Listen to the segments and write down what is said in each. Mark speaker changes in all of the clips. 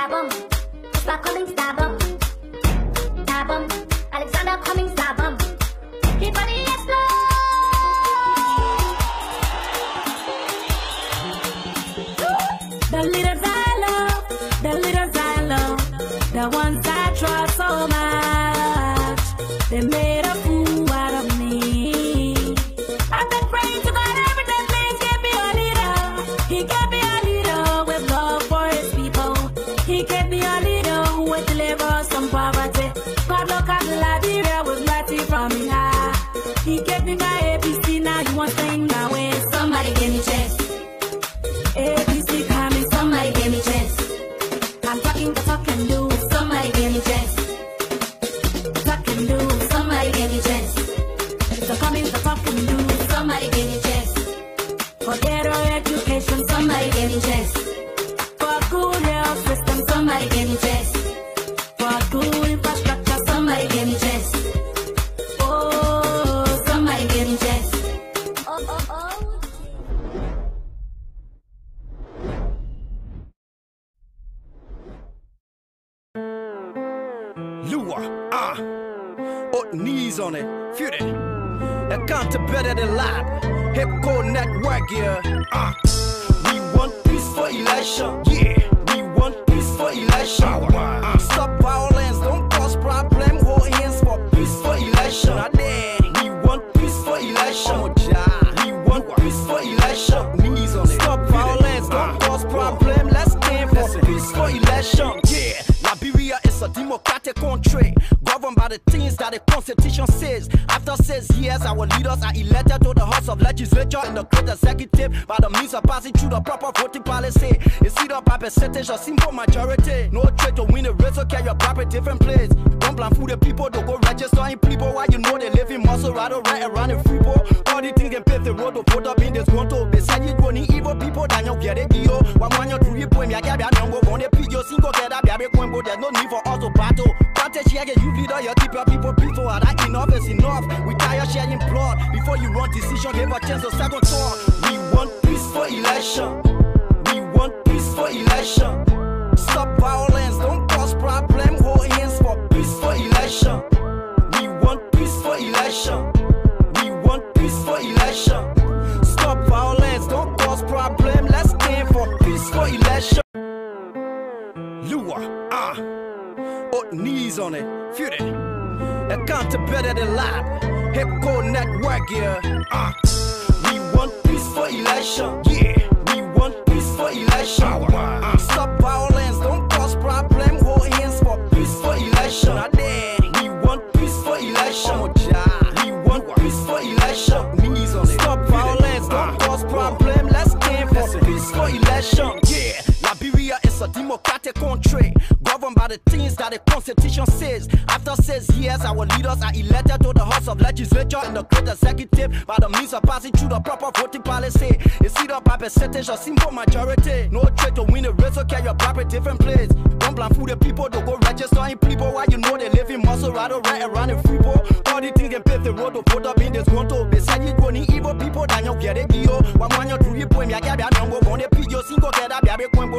Speaker 1: stab 'em. Stop coming, stab 'em. Stab 'em. Alexander coming, stab 'em. Keep on the slow. The leaders I love, the leaders I love, the ones I trust so much, they made a fool out of me. I've been praying to God every day, please give me a leader. He gave me a leader with love for his people. He gave me a leader who would deliver us from poverty. God look at Liberia with mercy from me high. He gave me my ABC, now you want to sing my way. Somebody give me chance. ABC coming, somebody give me chance. I'm talking the talk and do, somebody give me chance. Talk and do, somebody give me chance. So coming the talk and do, somebody give me chance. For better education, somebody give me chance. For good health system, somebody give me chance. For good infrastructure, somebody give me chance. Oh, somebody give me chance. Oh, oh, oh.
Speaker 2: Lua, put knees on it, feel it. Accountability than lab, hip code network, yeah. We want peace for election, yeah. We want peace for election. Stop violence, don't cause problem. Hold hands for peace for election. We want peace for election. We want peace for election. Knees on it. Stop violence, don't cause problem. Let's stand for peace for election, yeah. Liberia is a democratic country, governed by the things that the Constitution says. After 6 years, our leaders are elected to the House of Legislature and the Great Executive by the means of passing through the proper voting policy. It's either by percentage or simple majority. No trade to win the race, so carry your proper different place. Don't plan for the people to go register in people while you know they live in Maserati right around the Freeport. All the things can pave the road to vote up in this control. Beside you, going evil people, then you get it. One man, you do it, boy, I get a number one, you single get up, there's no need for us to battle. Protect here, you leader, you keep your people peaceful. That enough is enough. We tired sharing blood. Before you run decision, give a chance to second thought. We want peace for election. We want peace for election. Stop violence, don't cause problem. Hold hands for peace for election. We want peace for election. We want peace for election. Stop violence, don't cause problem. Let's stand for peace for election. Lua, put knees on it, feel it. Accountability than lab, hip code network, yeah. We want peace for election, yeah. We want peace for election. Stop violence, don't cause problem. Hold hands for peace for election. We want peace for election. We want peace for election. Knees on it. Stop violence, don't cause problem. Let's stand for peace for election, yeah. Liberia is a democratic country, governed by the things that the Constitution says. After 6 years, our leaders are elected to the House of Legislature and the Great Executive by the means of passing through the proper voting policy. It's either by percentage or simple majority. No trade to win the race, so carry your proper different place. Don't plan for the people to go register in people while you know they live in Maserati right around the Freeport. All the things can pave the road to vote up in this control. Beside you, going evil people, then you get it. One man, you do it, boy, I get a number one, you single get up,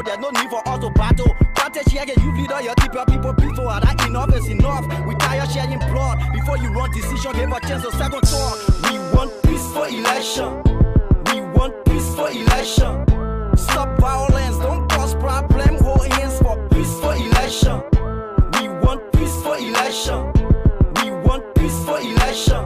Speaker 2: there's no need for us to battle. Protect here, you leader, you keep your people peaceful. That enough is enough. We tired sharing blood. Before you run decision, give a chance to second thought. We want peace for election. We want peace for election. Stop violence, don't cause problem. Hold hands for peace for election. We want peace for election. We want peace for election.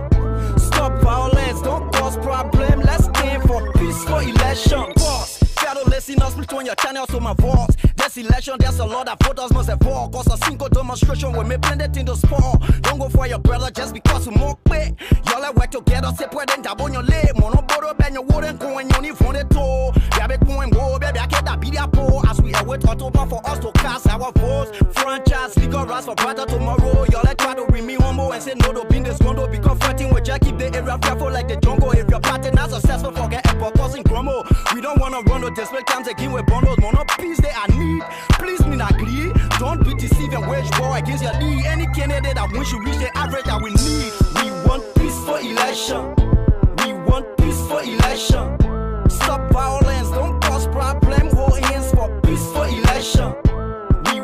Speaker 2: Stop violence, don't cause problem. Let's stand for peace for election. Pause. Listeners, split on your channel so my voice. This election, there's a lot of voters must evolve. Cause a single demonstration will make blended in the sport. Don't go for your brother just because you more quick. Y'all like work together, separate and dab on your leg. Mono borrow, bend your wood and go and you need for the toe. Baby, go and go, baby, I can't be that poor. As we await October for us to cast our votes. Franchise, legal rights for brighter tomorrow. Y'all like try to bring me humble and say no to be in this condo. Because fighting with Jack, keep the area fearful like the jungle. If your partner not successful, forget epoch causing grumble. We don't wanna run no display times again with bundles. Mono peace they I need. Please me not agree. Don't be deceived and wage war against your lead. Any candidate that wins should reach the average that we need. We want peace for election. We want peace for election. Stop violence, don't cause problem. Hold hands for peace for election. We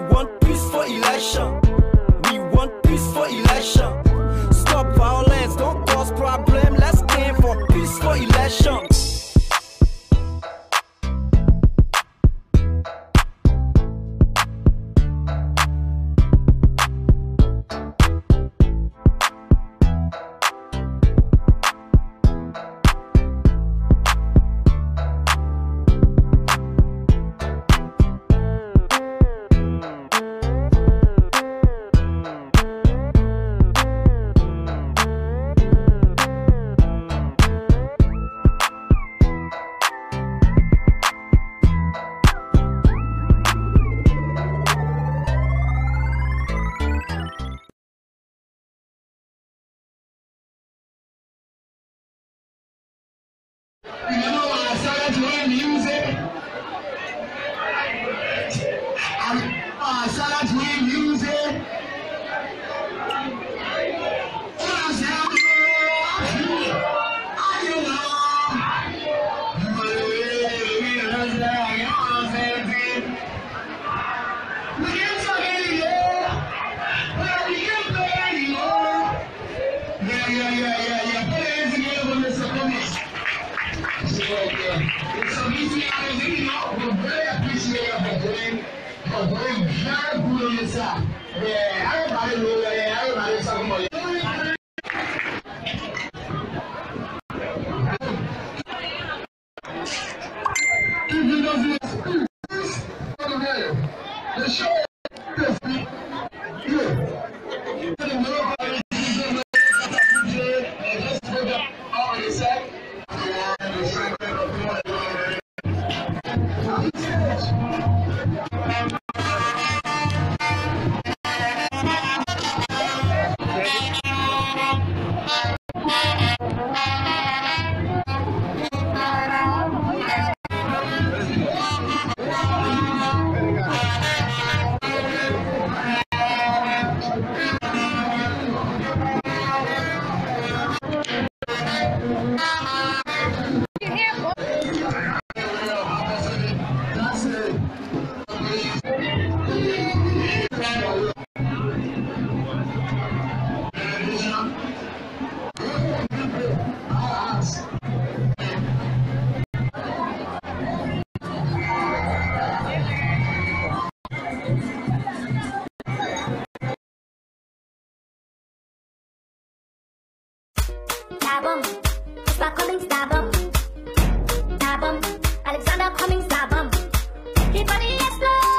Speaker 1: Stabum, stop calling Stabum. Stabum, Alexander coming Stabum. His body explode.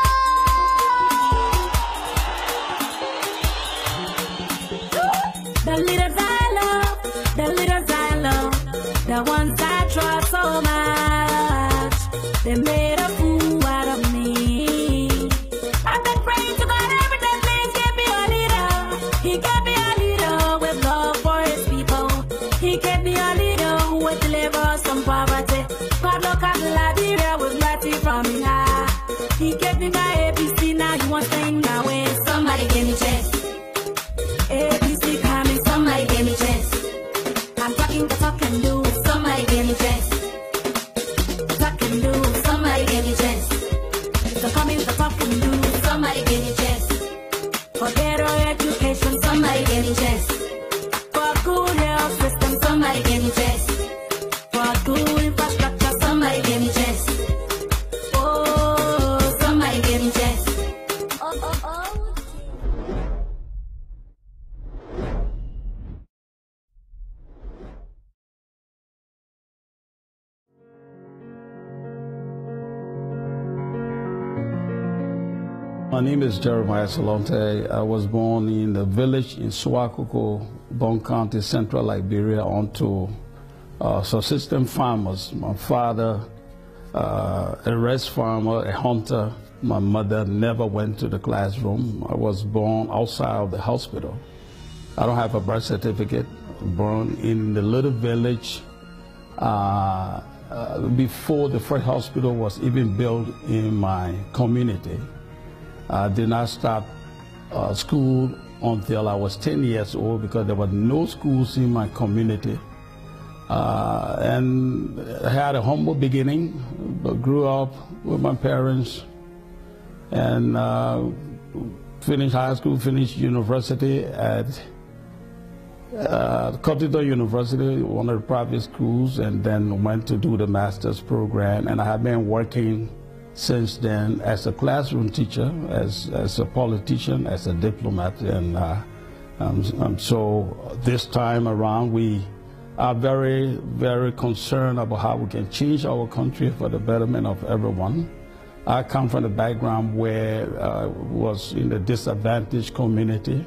Speaker 1: The little Xylo, the ones I trust so much, they made a fool out of me. I've been praying to God every day, please give me a leader. He gave me a leader with love for his people. He gave me a leader who would deliver us from poverty. God look at Liberia with mercy from me high. He gave me my ABC, now he wants to sing my way. Somebody give me chance. ABC coming, somebody give me chance. I'm talking the talk and do, somebody give me chance. Talk and do, somebody give me chance. The coming the talk and do, somebody give me chance. For better education, somebody give me chance. For good health system, somebody give me chance. For good infrastructure, somebody give me chance. Oh, somebody give me chance. Oh, oh, oh.
Speaker 3: My name is Jeremiah Salonte. I was born in the village in Swakoko, Bon County, Central Liberia, onto subsistence farmers. My father, a rice farmer, a hunter. My mother never went to the classroom. I was born outside of the hospital. I don't have a birth certificate. Born in the little village before the first hospital was even built in my community. I did not start school until I was 10 years old because there were no schools in my community. And I had a humble beginning, but grew up with my parents and finished high school, finished university at Cottington University, one of the private schools, and then went to do the master's program. And I have been working since then as a classroom teacher, as a politician, as a diplomat, and so this time around we are very, very concerned about how we can change our country for the betterment of everyone. I come from a background where I was in a disadvantaged community,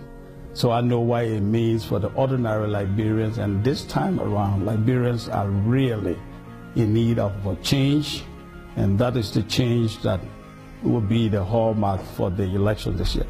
Speaker 3: so I know what it means for the ordinary Liberians, and this time around Liberians are really in need of a change. And that is the change that will be the hallmark for the election this year.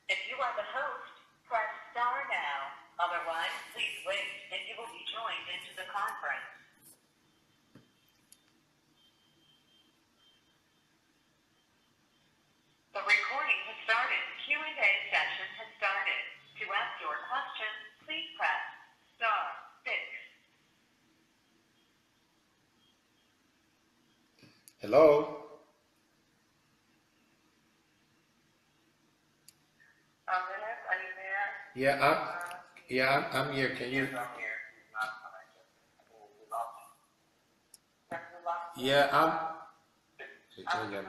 Speaker 4: If you are the host, press star now. Otherwise, please wait and you will be joined into the conference. The recording has started. Q&A session has started. To
Speaker 5: I'm here. Can you? Yeah, can you hear me?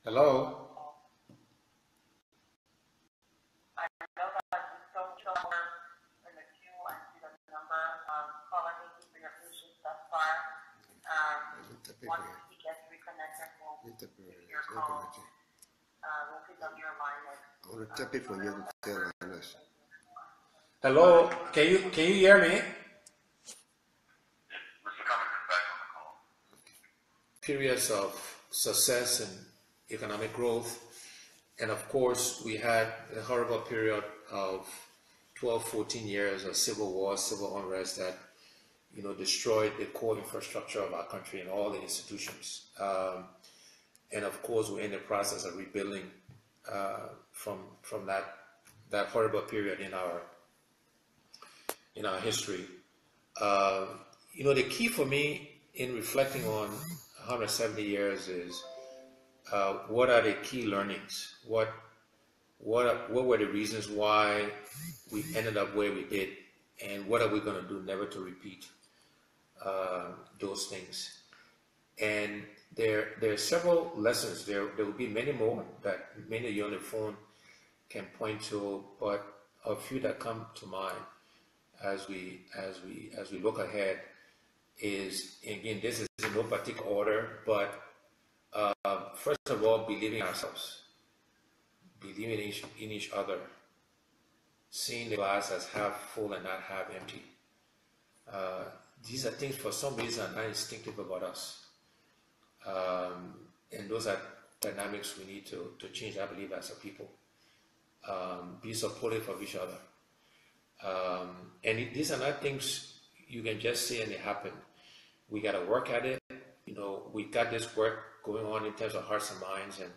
Speaker 5: Hello?
Speaker 6: I want to tap it for you to tell us.
Speaker 5: Hello? Can you hear me? Periods of success and economic growth, and of course we had a horrible period of 12, 14 years of civil war, civil unrest that destroyed the core infrastructure of our country and all the institutions. And of course we're in the process of rebuilding from that horrible period in our history. The key for me in reflecting on 170 years is what are the key learnings? What were the reasons why we ended up where we did, and what are we going to do never to repeat those things? And there are several lessons. There will be many more that many of you on the phone can point to, but a few that come to mind as we look ahead is, again, this is in no particular order, but first of all, believing in ourselves, believing in each other, seeing the glass as half full and not half empty. These are things for some reason are not instinctive about us. And those are dynamics we need to change, I believe, as a people. Be supportive of each other. And these are not things you can just say and they happen. We got to work at it. We got this work going on in terms of hearts and minds, and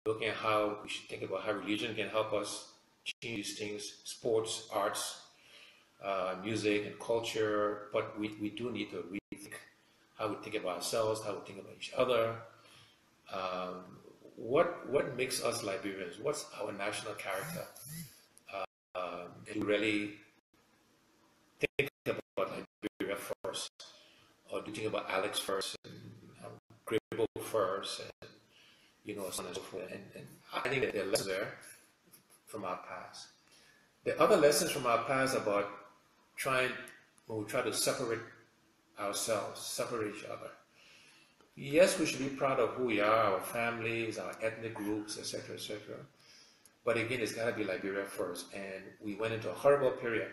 Speaker 5: looking at how we should think about how religion can help us change these things, sports, arts, music, and culture. But we do need to rethink how we think about ourselves, how we think about each other. What makes us Liberians? What's our national character? And really think about Liberia first, or do you think about Alex first, and Grable first, and so on and so forth. And I think that there are lessons there from our past. The other lessons from our past about when we try to separate ourselves, separate each other. Yes, we should be proud of who we are, our families, our ethnic groups, etc., etc. But again, it's got to be Liberia first. And we went into a horrible period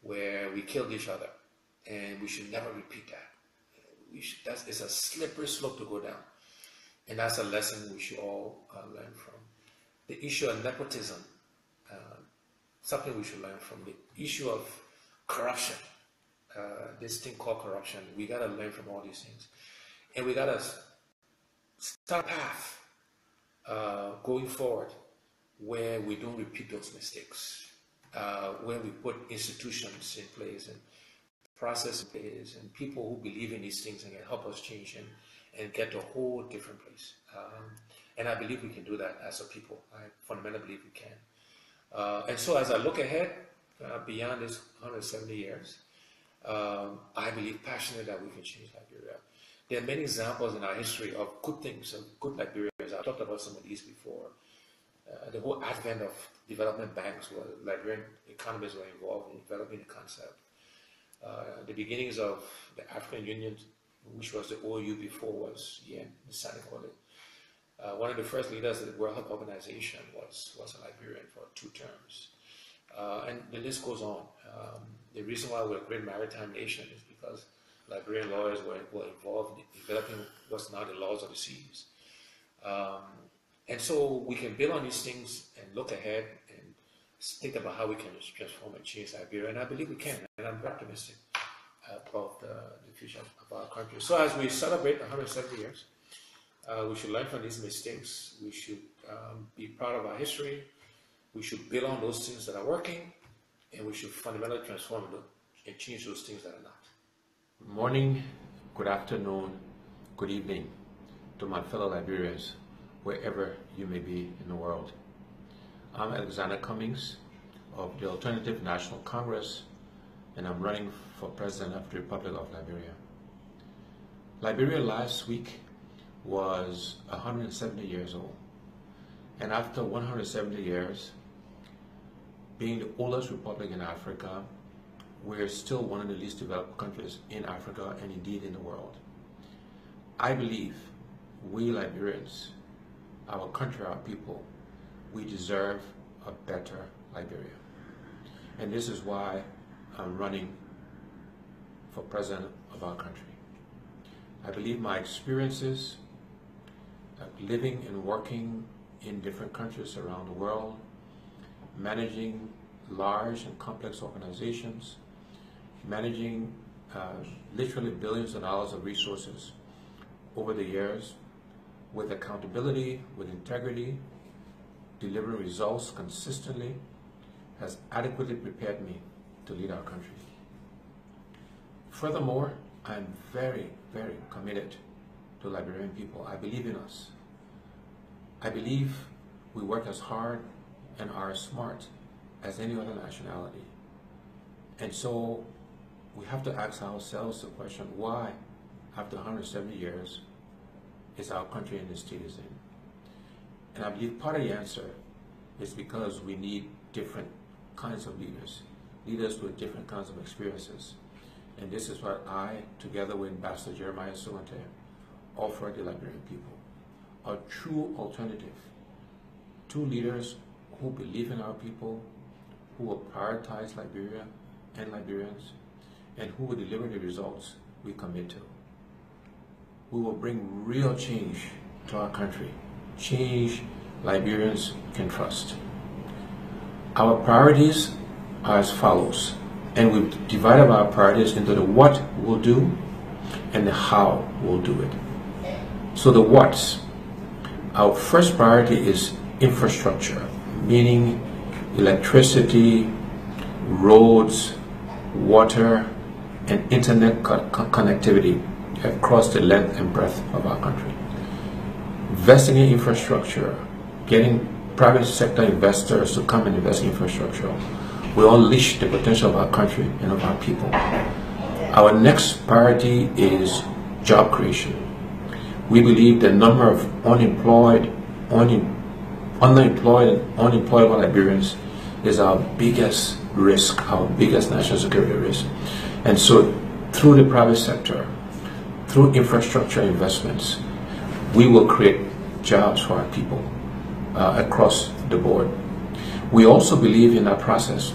Speaker 5: where we killed each other, and we should never repeat that. It's a slippery slope to go down, and that's a lesson we should all learn from. The issue of nepotism, something we should learn from. The issue of corruption, this thing called corruption, we got to learn from all these things. And we got to start a path going forward where we don't repeat those mistakes, where we put institutions in place and process in place and people who believe in these things and can help us change and get to a whole different place. And I believe we can do that as a people. I fundamentally believe we can. And so as I look ahead, beyond this 170 years, I believe passionately that we can change Liberia. There are many examples in our history of good things, of good Liberians. I've talked about some of these before. The whole advent of development banks, where Liberian economists were involved in developing the concept. The beginnings of the African Union, which was the OU before was the Senegal. One of the first leaders of the World Health Organization was a Liberian for 2 terms. And the list goes on. The reason why we're a great maritime nation is because Liberian lawyers were involved in developing what's now the laws of the seas. And so we can build on these things and look ahead and think about how we can transform and change Liberia. And I believe we can, and I'm very optimistic about the future of our country. So as we celebrate 170 years, we should learn from these mistakes. We should be proud of our history. We should build on those things that are working, and we should fundamentally transform and change those things that are not. Good morning, good afternoon, good evening to my fellow Liberians. wherever you may be in the world. I'm Alexander Cummings of the Alternative National Congress, and I'm running for President of the Republic of Liberia. Liberia last week was 170 years old, and after 170 years, being the oldest republic in Africa, we're still one of the least developed countries in Africa and indeed in the world. I believe we Liberians, our country, our people, we deserve a better Liberia. And this is why I'm running for president of our country. I believe my experiences living and working in different countries around the world, managing large and complex organizations, managing literally billions of dollars of resources over the years with accountability, with integrity, delivering results consistently, has adequately prepared me to lead our country. Furthermore, I'm very, very committed to Liberian people. I believe in us. I believe we work as hard and are as smart as any other nationality. And so we have to ask ourselves the question, why, after 170 years, is our country in the state it's in? And I believe part of the answer is because we need different kinds of leaders with different kinds of experiences. And this is what I, together with Ambassador Jeremiah Sowante, offer the Liberian people. A true alternative. Two leaders who believe in our people, who will prioritize Liberia and Liberians, and who will deliver the results we commit to. We will bring real change to our country. Change Liberians can trust. Our priorities are as follows, and we've divided our priorities into the what we'll do and the how we'll do it. So the what's, our first priority is infrastructure, meaning electricity, roads, water, and internet connectivity across the length and breadth of our country. Investing in infrastructure, getting private sector investors to come and invest in infrastructure will unleash the potential of our country and of our people. Our next priority is job creation. We believe the number of unemployed and unemployable Liberians is our biggest risk, our biggest national security risk. And so through the private sector, through infrastructure investments, we will create jobs for our people across the board. We also believe in that process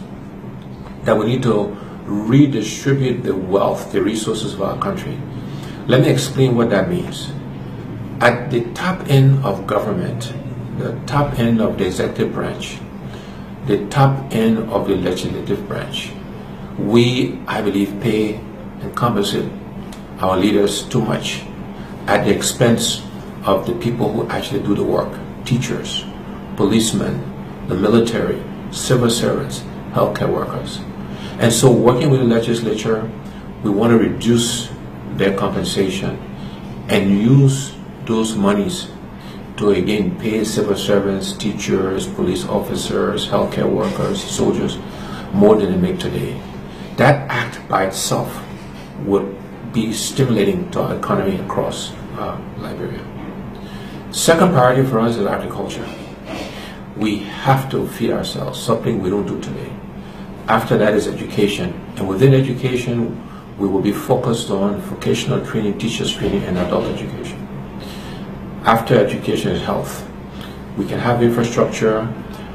Speaker 5: that we need to redistribute the wealth, the resources of our country. Let me explain what that means. At the top end of government, the top end of the executive branch, the top end of the legislative branch, we, I believe, pay and compensate our leaders too much at the expense of the people who actually do the work. Teachers, policemen, the military, civil servants, healthcare workers. And so working with the legislature, we want to reduce their compensation and use those monies to again pay civil servants, teachers, police officers, healthcare workers, soldiers, more than they make today. That act by itself would be stimulating to our economy across Liberia. Second priority for us is agriculture. We have to feed ourselves, something we don't do today. After that is education, and within education, we will be focused on vocational training, teachers training, and adult education. After education is health. We can have infrastructure,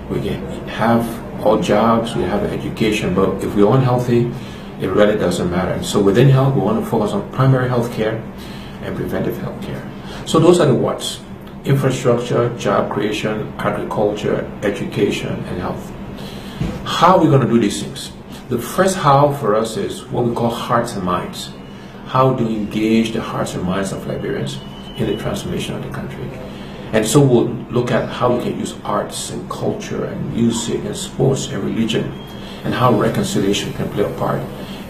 Speaker 5: we can have all jobs, we have education, but if we're unhealthy, it really doesn't matter. And so within health, we want to focus on primary health care and preventive health care. So those are the what's: infrastructure, job creation, agriculture, education, and health. How are we going to do these things? The first how for us is what we call hearts and minds. How do we engage the hearts and minds of Liberians in the transformation of the country? And so we'll look at how we can use arts and culture and music and sports and religion, and how reconciliation can play a part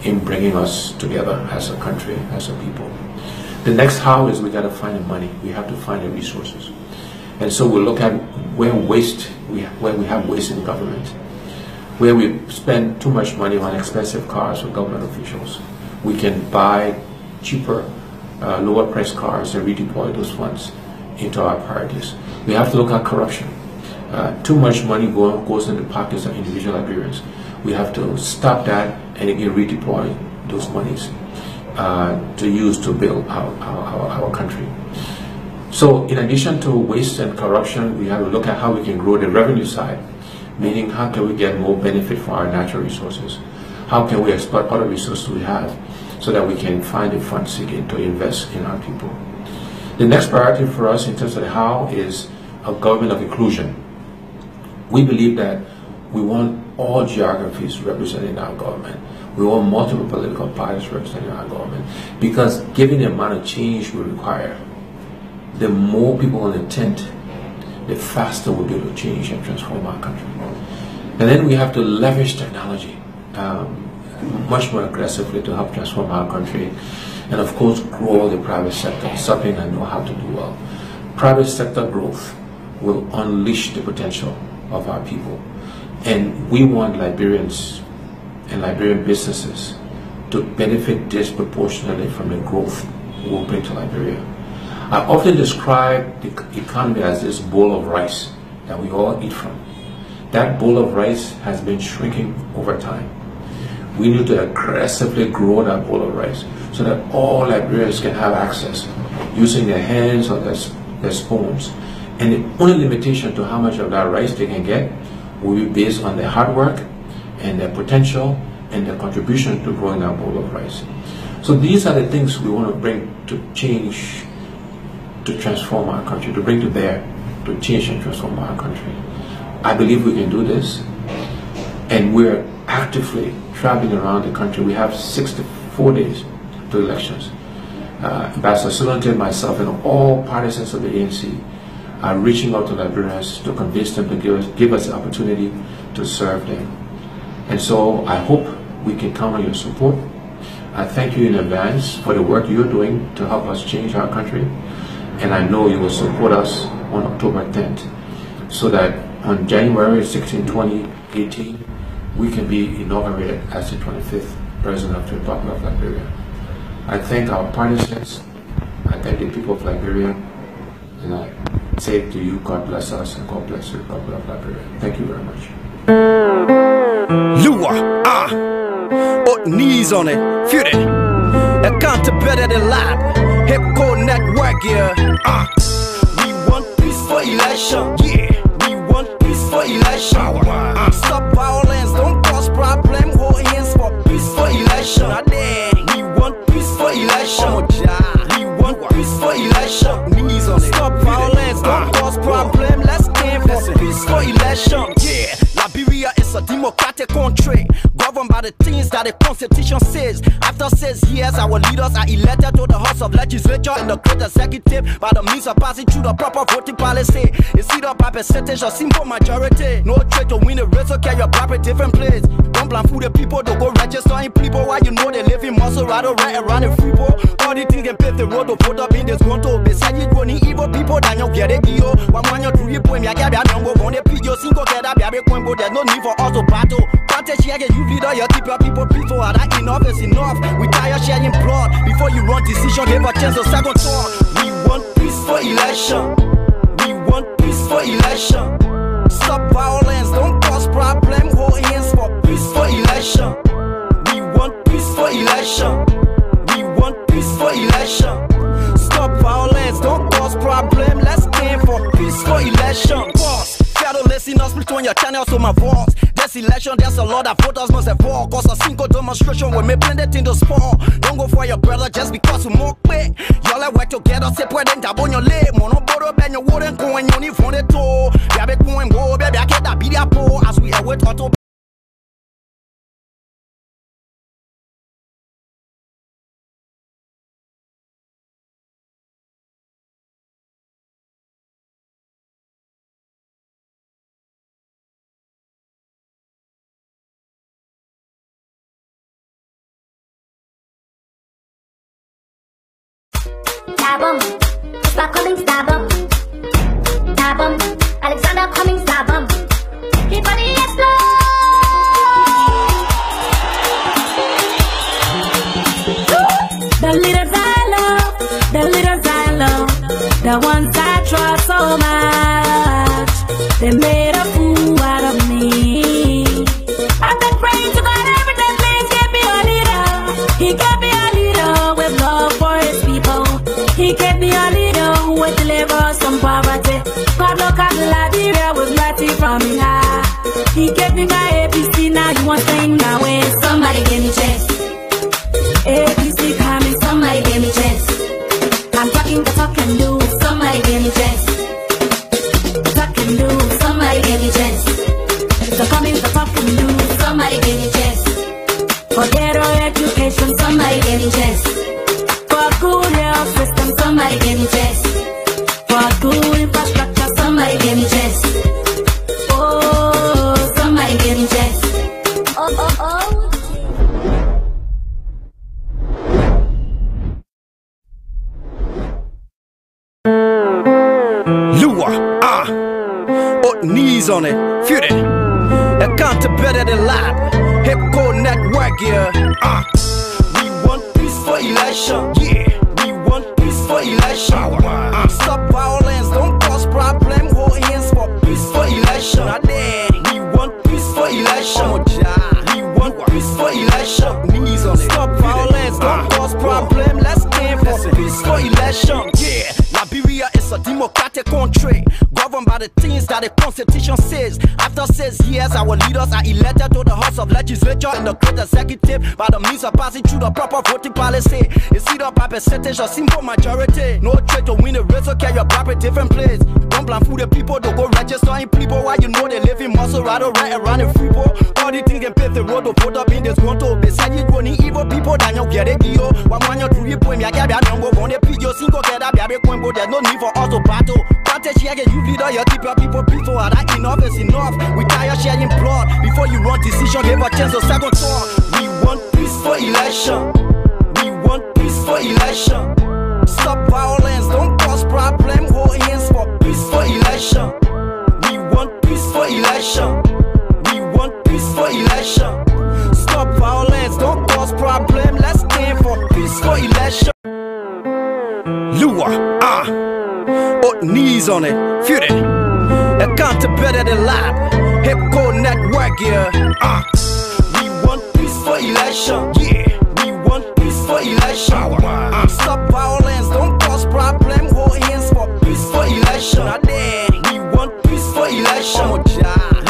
Speaker 5: in bringing us together as a country, as a people. The next how is we got to find the money. We have to find the resources. And so we look at where we have waste in government, where we spend too much money on expensive cars for government officials. We can buy cheaper, lower priced cars and redeploy those funds into our priorities. We have to look at corruption. Too much money goes into the pockets of individual Liberians. We have to stop that and again redeploy those monies to use to build our country. So in addition to waste and corruption, we have to look at how we can grow the revenue side, meaning how can we get more benefit for our natural resources? How can we exploit other resources we have so that we can find the funds again to invest in our people? The next priority for us in terms of the how is a government of inclusion. We believe that we want all geographies represented in our government. We want multiple political parties represented in our government because given the amount of change we require, the more people on the tent, the faster we'll be able to change and transform our country. And then we have to leverage technology much more aggressively to help transform our country. And of course, grow the private sector, something I know how to do well. Private sector growth will unleash the potential of our people. And we want Liberians and Liberian businesses to benefit disproportionately from the growth we'll bring to Liberia. I often describe the economy as this bowl of rice that we all eat from. That bowl of rice has been shrinking over time. We need to aggressively grow that bowl of rice so that all Liberians can have access using their hands or their spoons. And the only limitation to how much of that rice they can get will be based on their hard work and their potential and their contribution to growing that bowl of rice. So these are the things we want to bring to change, to transform our country, to bring to bear, to change and transform our country. I believe we can do this, and we're actively traveling around the country. We have 64 days to elections. Ambassador Sulante, myself, and all partisans of the ANC are reaching out to Liberians to convince them to give us the opportunity to serve them. And so I hope we can count on your support. I thank you in advance for the work you're doing to help us change our country. And I know you will support us on October 10th so that on January 16, 2018, we can be inaugurated as the 25th President of the Republic of Liberia. I thank our partisans, I thank the people of Liberia, and I say to you, God bless us and God bless the Republic of Liberia. Thank you very much.
Speaker 2: Lua, knees on it, feel it. I can't better than lab. Hip Code Network, yeah. We want peace for election, yeah. We want peace for election. Stop violence, don't cause problem. Hold hands for peace for election. We want peace for election. We want peace for election. Knees on it. Stop violence, don't cause problem. Let's aim for peace for election, yeah. Liberia is a democratic country governed by the things that the Constitution says. After 6 years, our leaders are elected to the House of Legislature and the Great Executive by the means of passing through the proper voting policy. It's either by percentage or simple majority. No trade to win the race, so carry your property different place. Don't plan for the people to go register in people while you know they live in muscle right around the free bowl. All the things can pave the road to put up in this control. Beside you, running evil people, then you get it. One man, you do it, boy, I get it. On the video, single get up, there's no need for us to battle. Protect share, you leader, you keep your people peaceful. That enough is enough. We tired sharing blood. Before you run decision, give a chance to second thought. We want peace for election. We want peace for election. Stop violence, don't cause problem. Hold hands for peace for election. We want peace for election. We want peace for election. Stop violence, don't cause problem. Let's aim for peace for election. Pause. Shadow listeners, split on your channel so my voice. This election, there's a lot of voters must have fall. Cause a single demonstration will make blended in the spawn. Don't go for your brother just because you more quick. Y'all like work together, separate and dab on your leg. Mono borrow, ben your wooden coin, you need from the toe. Baby, going go, baby, I can't be that poor. As we have with auto.
Speaker 7: Stop calling, stop 'em. Stop
Speaker 1: upcoming star bomb. Everybody explode. The little Xylo, the ones I trust so much, they made a fool out of me. I've been praying to God every day, please give me a leader. He gave me a leader with love for his people. He gave me a leader who would deliver us from poverty. God look at Liberia with mercy from me high. He gave me my ABC, now you want to sing my way. Somebody give me chance. ABC coming, somebody give me chance. I'm talking the talk and do, somebody give me chance. Talk and do, somebody give me chance. So coming the talk and do, somebody give me chance. For better education, somebody give me chance. For good health system, somebody give me chance. For good infrastructure, somebody give me chance. Oh, somebody give me chance. Oh.
Speaker 2: Knees on it, feel it. Accountability lab, hip code network, yeah. We want peace for election, yeah. We want peace for election. Stop violence, don't cause problem. Hold hands for peace for election. We want peace for election. We want peace for election. Knees on it. Stop violence, don't cause problem. Let's stand for peace for election, yeah. Liberia is a democratic country, governed by the things that the Constitution says. After 6 years, our leaders are elected to the House of Legislature and the Great Executive by the means of passing through the proper voting policy. It's either by percentage or simple majority. No trade to win the race, so carry your property different place. Don't plan for the people to go register in people while you know they live in muscle right around the free people. All the things can pave the road to put up in this control. Beside you, going evil people, then you get it. One man, you do your point, you get that number one. You single get up, there's no need for us to battle. You leader, you keep your people peaceful. That enough is enough. We tired sharing blood. Before you run decision, give a chance to second thought. We want peace for election. We want peace for election. Stop violence, don't cause problem. Hold hands for peace for election. We want peace for election. We want peace for election. Stop violence, don't cause problem. Let's stand for peace for election. Knees on it, feel it. Accountability lab, hip code network, yeah. We want peace for election, yeah. We want peace for election. Stop violence, don't cause problem. Hold hands for peace for election. We want peace for election.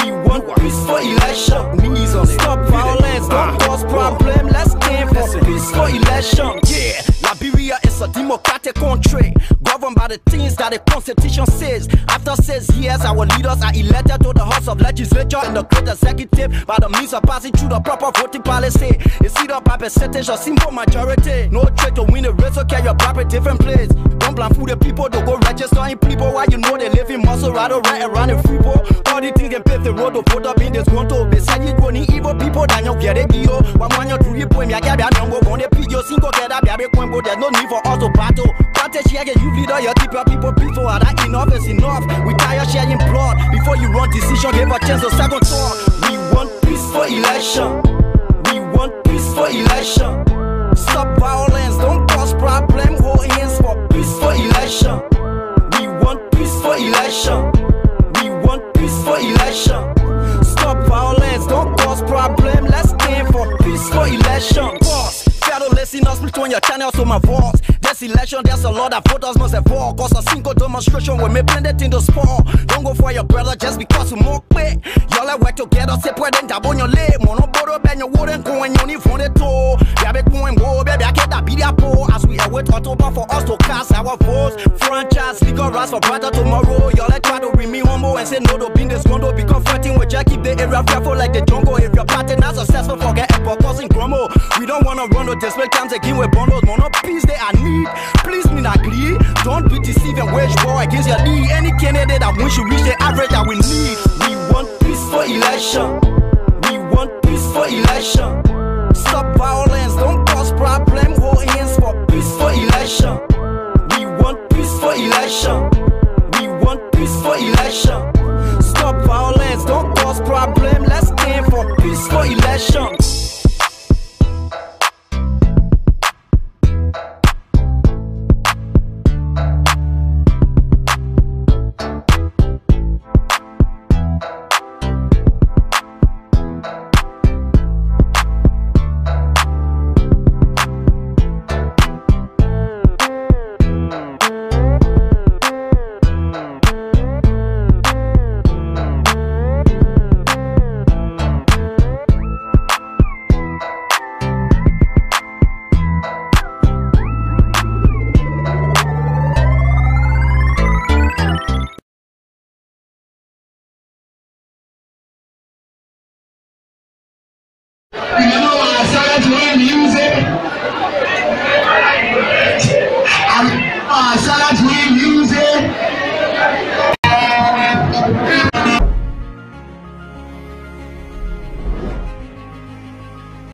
Speaker 2: We want peace for election. Knees on it. Stop violence, don't cause problem. Let's stand for peace for election, yeah. Liberia is a democratic country, governed by the things that the Constitution says. After 6 years, our leaders are elected to the House of Legislature and the Great Executive by the means of passing through the proper voting policy. It's either by percentage or simple majority. No trade to win the race, so carry your property different place. Don't plan for the people to go register in people while you know they live in muscle right around the free people. All the things can pave the road to put up in this control. Beside you, going evil people, then you get it. One man, you do your point, you get that number one. You single get up, there's no need for us to battle. You leader, you keep your people peaceful. That enough is enough. We tired sharing blood. Before you run decision, give a chance to second thought. We want peace for election. We want peace for election. Stop violence, don't cause problem. Hold hands for peace for election. We want peace for election. We want peace for election. Stop violence, don't cause problem. Let's stand for peace for election. Boss, shadow listeners, split on your channel so my voice. This election, there's a lot that voters must evolve. Cause a single demonstration will make blended in the sport. Don't go for your brother just because you more quick. Y'all like work together, separate and tap on your leg. Mono borrow, bend your wood and go and you need for the toe. Baby, go and go, baby, I can't be that poor. As we await October for us to cast our votes. Franchise, legal rights for brighter tomorrow. Y'all like try to remain humble and say no to being this condo. Be confronting with Jack, keep the area careful like the jungle. If your party not successful, forget Apple causing grumble. We don't wanna run no display times again with bundles. Mono peace they are need. Please me not agree. Don't be deceived and wage war against your lead. Any candidate that wins should reach the average that we need. We want peace for election. We want peace for election. Stop violence, don't cause problem. Hold hands for peace for election. We want peace for election. We want peace for election. Stop nation.